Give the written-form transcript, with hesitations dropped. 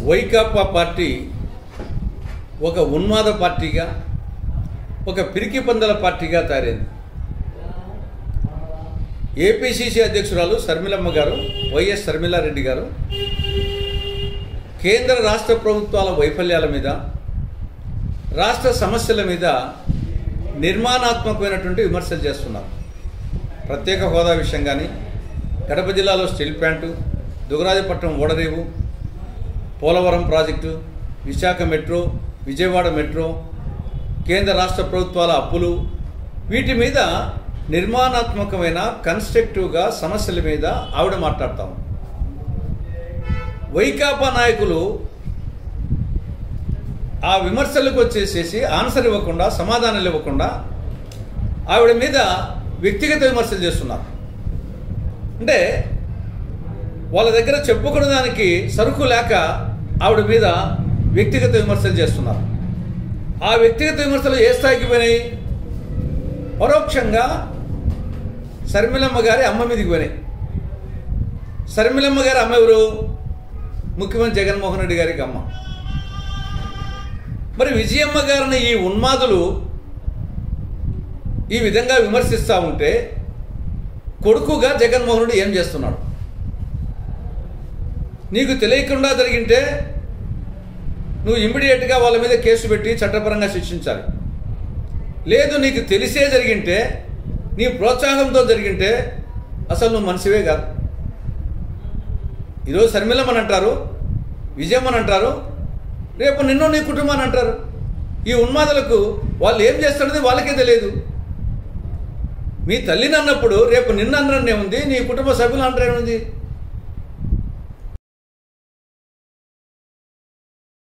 Vaikapa party ఒక ఉన్మాద పార్టీగా, ఒక పిరికి పందల పార్టీగా తయారైంది. ఏపీసీసీ అధ్యక్షురాలు షర్మిలమ్మ గారు, వైఎస్ షర్మిలారెడ్డి గారు కేంద్ర రాష్ట్ర ప్రభుత్వాల వైఫల్యాల మీద, రాష్ట్ర సమస్యల మీద నిర్మాణాత్మకమైనటువంటి విమర్శలు చేస్తున్నారు. ప్రత్యేక హోదా విషయం కానీ, కడప జిల్లాలో స్టీల్ ప్లాంటు, దుగరాజపట్నం ఓడరేవు, Polavaram project, Visakha metro, Vijayawada metro, కేంద్ర రాష్ట్ర ప్రభుత్వాల అప్పులు, వీటి మీద నిర్మాణాత్మకమైన కన్స్ట్రక్టివ్గా సమస్యల మీద ఆవిడ మాట్లాడతాం. వైకాపా నాయకులు ఆ విమర్శలకు వచ్చేసేసి ఆన్సర్ ఇవ్వకుండా, సమాధానాలు ఇవ్వకుండా ఆవిడ మీద వ్యక్తిగత విమర్శలు చేస్తున్నారు. అంటే వాళ్ళ దగ్గర చెప్పుకునే దానికి సరుకు లేక ఆవిడ మీద వ్యక్తిగత విమర్శలు చేస్తున్నారు. ఆ వ్యక్తిగత విమర్శలు ఏ స్థాయికి పోయినాయి? పరోక్షంగా షర్మిలమ్మ గారి అమ్మ మీదకి పోయినాయి. షర్మిలమ్మ గారి అమ్మ ఎవరు? ముఖ్యమంత్రి జగన్మోహన్ రెడ్డి గారికి అమ్మ. మరి విజయమ్మ గారిని ఈ ఉన్మాదులు ఈ విధంగా విమర్శిస్తూ ఉంటే కొడుకుగా జగన్మోహన్ రెడ్డి ఏం చేస్తున్నాడు? నీకు తెలియకుండా జరిగింటే నువ్వు ఇమ్మీడియట్గా వాళ్ళ మీద కేసు పెట్టి చట్టపరంగా శిక్షించాలి. లేదు, నీకు తెలిసే జరిగింటే, నీ ప్రోత్సాహంతో జరిగింటే అసలు నువ్వు మనిషివే కాదు. ఈరోజు షర్మిలమ్మని అంటారు, విజయమ్మని అంటారు, రేపు నిన్ను నీ కుటుంబాన్ని అంటారు. ఈ ఉన్మాదులకు వాళ్ళు ఏం చేస్తున్నది వాళ్ళకే తెలియదు. మీ తల్లిని అన్నప్పుడు రేపు నిన్ను అనరనే ఉంది, నీ కుటుంబ సభ్యులు అనరనే ఉంది.